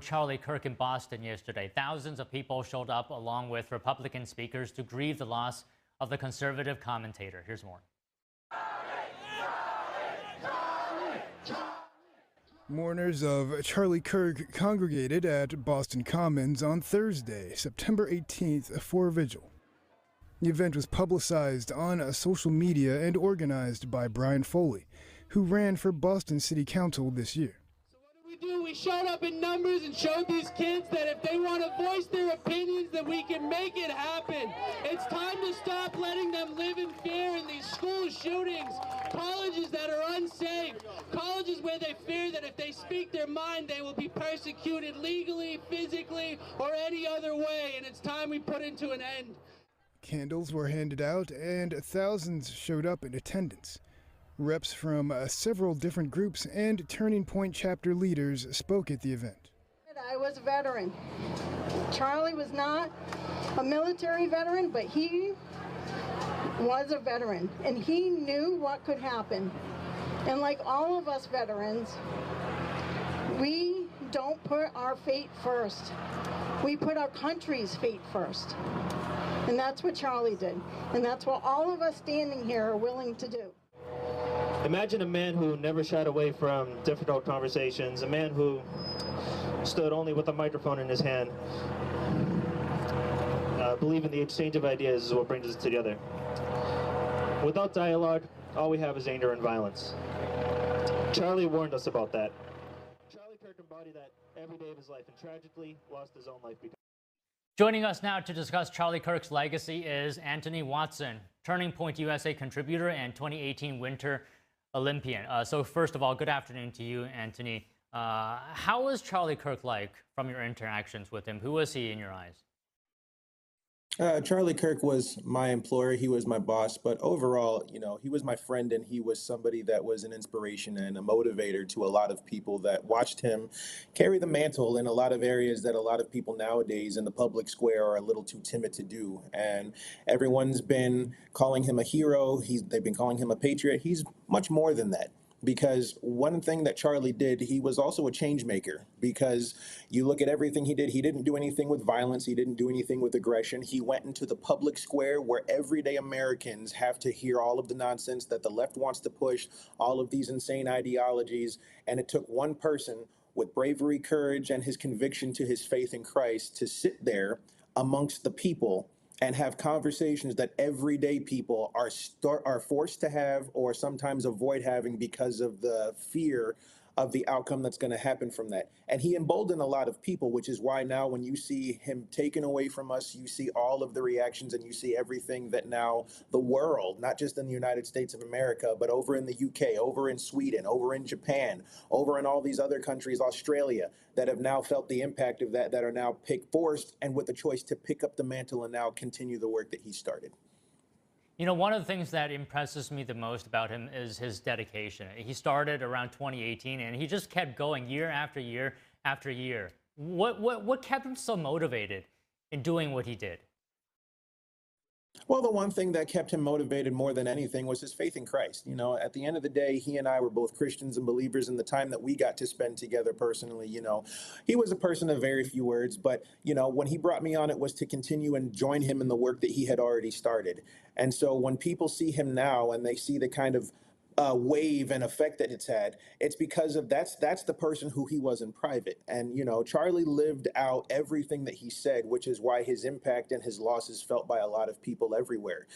Charlie Kirk in Boston yesterday. Thousands of people showed up along with Republican speakers to grieve the loss of the conservative commentator. Here's more. Mourners of Charlie Kirk congregated at Boston Commons on Thursday, September 18th, for a vigil. The event was publicized on social media and organized by Brian Foley, who ran for Boston City Council this year. We showed up in numbers and showed these kids that if they want to voice their opinions, that we can make it happen. It's time to stop letting them live in fear in these school shootings, colleges that are unsafe, colleges where they fear that if they speak their mind, they will be persecuted legally, physically, or any other way, and it's time we put it to an end. Candles were handed out and thousands showed up in attendance. Reps from several different groups and Turning Point chapter leaders spoke at the event. I was a veteran. Charlie was not a military veteran, but he was a veteran, and he knew what could happen. And like all of us veterans, we don't put our fate first. We put our country's fate first. And that's what Charlie did. And that's what all of us standing here are willing to do. Imagine a man who never shied away from difficult conversations, a man who stood only with a microphone in his hand. Believing the exchange of ideas is what brings us together. Without dialogue, all we have is anger and violence. Charlie warned us about that. Charlie Kirk embodied that every day of his life and tragically lost his own life because. Joining us now to discuss Charlie Kirk's legacy is Anthony Watson, Turning Point USA contributor and 2018 Winter Olympian. So first of all, good afternoon to you, Anthony. How was Charlie Kirk like from your interactions with him? Who was he in your eyes? Charlie Kirk was my employer. He was my boss. But overall, he was my friend, and he was somebody that was an inspiration and a motivator to a lot of people that watched him carry the mantle in a lot of areas that a lot of people nowadays in the public square are a little too timid to do. And everyone's been calling him a hero. They've been calling him a patriot. He's much more than that. Because one thing that Charlie did, he was also a change maker. Because you look at everything he didn't do anything with violence. He didn't do anything with aggression. He went into the public square where everyday Americans have to hear all of the nonsense that the left wants to push, all of these insane ideologies. And it took one person with bravery, courage, and his conviction to his faith in Christ to sit there amongst the people and have conversations that everyday people are forced to have or sometimes avoid having because of the fear of the outcome that's going to happen from that. And he emboldened a lot of people, which is why now when you see him taken away from us, you see all of the reactions and you see everything that now the world, not just in the United States of America, but over in the UK, over in Sweden, over in Japan, over in all these other countries, Australia, that have now felt the impact of that are now forced and with the choice to pick up the mantle and now continue the work that he started. One of the things that impresses me the most about him is his dedication. He started around 2018, and he just kept going year after year after year. What kept him so motivated in doing what he did? Well, the one thing that kept him motivated more than anything was his faith in Christ. At the end of the day, he and I were both Christians and believers in the time that we got to spend together personally. He was a person of very few words, but, when he brought me on, it was to continue and join him in the work that he had already started. And so when people see him now and they see the kind of wave and effect that it's had, it's because of that's the person who he was in private. And Charlie lived out everything that he said, which is why his impact and his loss is felt by a lot of people everywhere.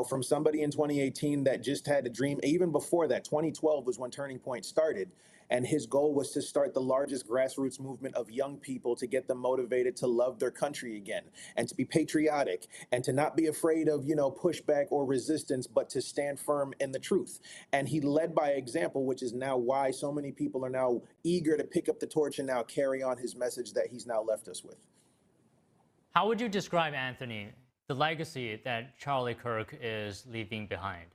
From somebody in 2018 that just had a dream. Even before that, 2012 was when Turning Point started. And his goal was to start the largest grassroots movement of young people to get them motivated to love their country again and to be patriotic and to not be afraid of, pushback or resistance, but to stand firm in the truth. And he led by example, which is now why so many people are now eager to pick up the torch and now carry on his message that he's now left us with. How would you describe, Anthony, the legacy that Charlie Kirk is leaving behind?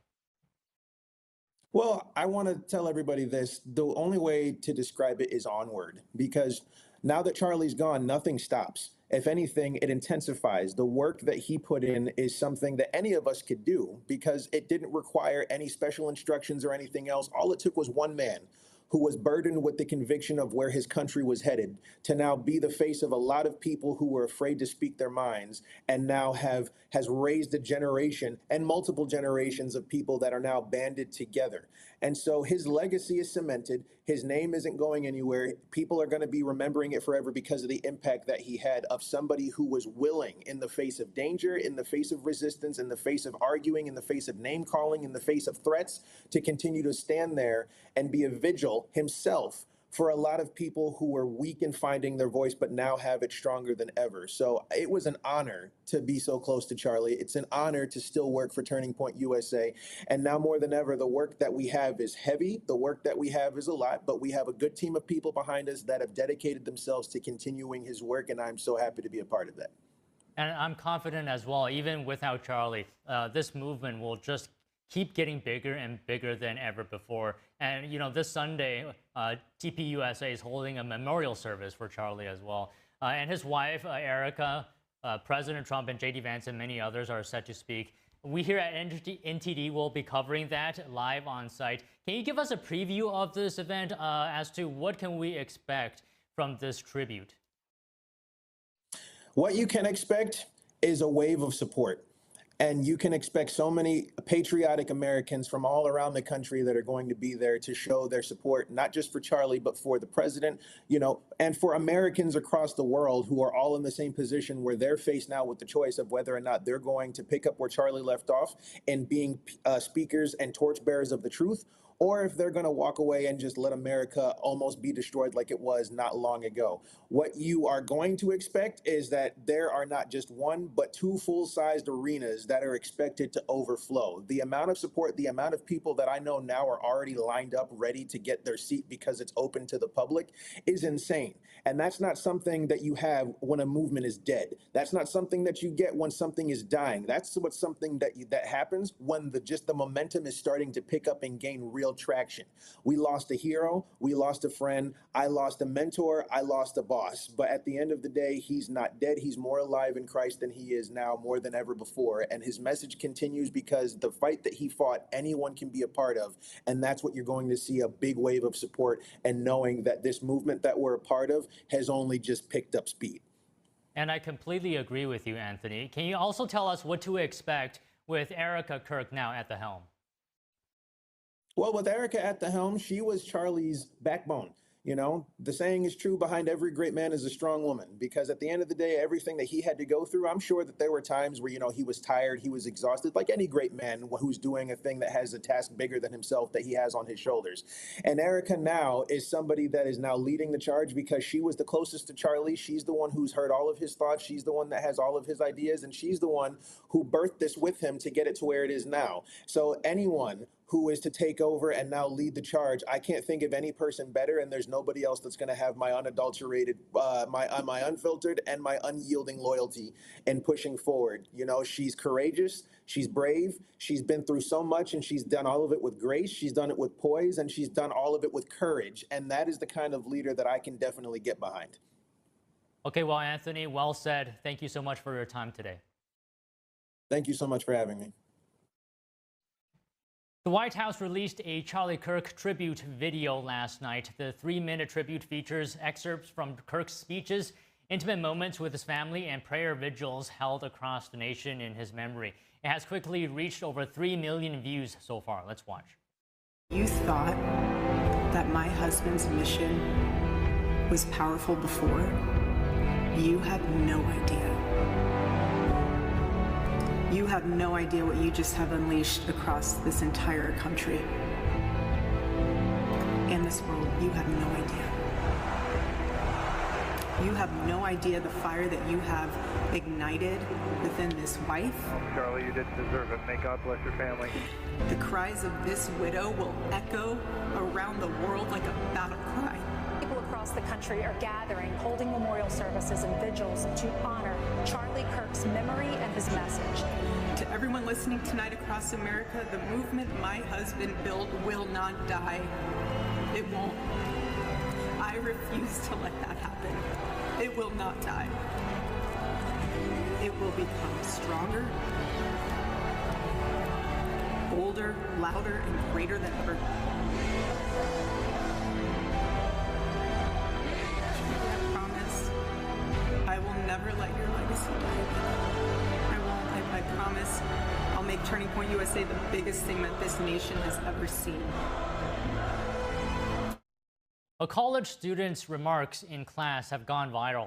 Well, I want to tell everybody this. The only way to describe it is onward, because now that Charlie's gone, nothing stops. If anything, it intensifies. The work that he put in is something that any of us could do because it didn't require any special instructions or anything else. All it took was one man who was burdened with the conviction of where his country was headed, to now be the face of a lot of people who were afraid to speak their minds, and now has raised a generation and multiple generations of people that are now banded together. And so his legacy is cemented. His name isn't going anywhere. People are going to be remembering it forever because of the impact that he had of somebody who was willing, in the face of danger, in the face of resistance, in the face of arguing, in the face of name calling, in the face of threats, to continue to stand there and be a vigil himself for a lot of people who were weak in finding their voice, but now have it stronger than ever. So it was an honor to be so close to Charlie. It's an honor to still work for Turning Point USA. And now more than ever, the work that we have is heavy. The work that we have is a lot, but we have a good team of people behind us that have dedicated themselves to continuing his work. And I'm so happy to be a part of that. And I'm confident as well, even without Charlie, this movement will just keep getting bigger and bigger than ever before. And, you know, this Sunday, TPUSA is holding a memorial service for Charlie as well. And his wife, Erica, President Trump and J.D. Vance and many others are set to speak. We here at NTD will be covering that live on site. Can you give us a preview of this event as to what can we expect from this tribute? What you can expect is a wave of support. And you can expect so many patriotic Americans from all around the country that are going to be there to show their support, not just for Charlie, but for the president, you know, and for Americans across the world who are all in the same position where they're faced now with the choice of whether or not they're going to pick up where Charlie left off and being speakers and torchbearers of the truth, or if they're going to walk away and just let America almost be destroyed like it was not long ago. What you are going to expect is that there are not just one, but two full-sized arenas that are expected to overflow. The amount of support, the amount of people that I know now are already lined up, ready to get their seat because it's open to the public, is insane. And that's not something that you have when a movement is dead. That's not something that you get when something is dying. That's what's something that happens when the momentum is starting to pick up and gain real traction. We lost a hero, we lost a friend, I lost a mentor, I lost a boss. But at the end of the day, he's not dead. He's more alive in Christ than he is now, more than ever before. And his message continues because the fight that he fought, anyone can be a part of. And that's what you're going to see, a big wave of support, and knowing that this movement that we're a part of has only just picked up speed. And I completely agree with you, Anthony. Can you also tell us what to expect with Erica Kirk now at the helm? Well, with Erica at the helm, she was Charlie's backbone. You know, the saying is true, behind every great man is a strong woman, because at the end of the day, everything that he had to go through, I'm sure that there were times where, you know, he was tired, he was exhausted, like any great man who's doing a thing that has a task bigger than himself that he has on his shoulders. And Erica now is somebody that is now leading the charge because she was the closest to Charlie. She's the one who's heard all of his thoughts. She's the one that has all of his ideas, and she's the one who birthed this with him to get it to where it is now. So anyone who is to take over and now lead the charge, I can't think of any person better, and there's nobody else that's going to have my unadulterated, my unfiltered and my unyielding loyalty in pushing forward. You know, she's courageous, she's brave, she's been through so much, and she's done all of it with grace, she's done it with poise, and she's done all of it with courage, and that is the kind of leader that I can definitely get behind. Okay, well, Anthony, well said. Thank you so much for your time today. Thank you so much for having me. The White House released a Charlie Kirk tribute video last night. The 3-minute tribute features excerpts from Kirk's speeches, intimate moments with his family, and prayer vigils held across the nation in his memory. It has quickly reached over 3 million views so far. Let's watch. You thought that my husband's mission was powerful before. You have no idea. You have no idea what you just have unleashed across this entire country and this world. You have no idea. You have no idea the fire that you have ignited within this wife. Charlie, you didn't deserve it. May God bless your family. The cries of this widow will echo around the world like a battle cry. People across the country are gathering, holding memorial services and vigils to honor Charlie Kirk's memory and his message. To everyone listening tonight across America, the movement my husband built will not die. It won't. I refuse to let that happen. It will not die. It will become stronger, bolder, louder, and greater than ever. never let your legacy die. I won't. I promise. I'll make Turning Point USA the biggest thing that this nation has ever seen. A college student's remarks in class have gone viral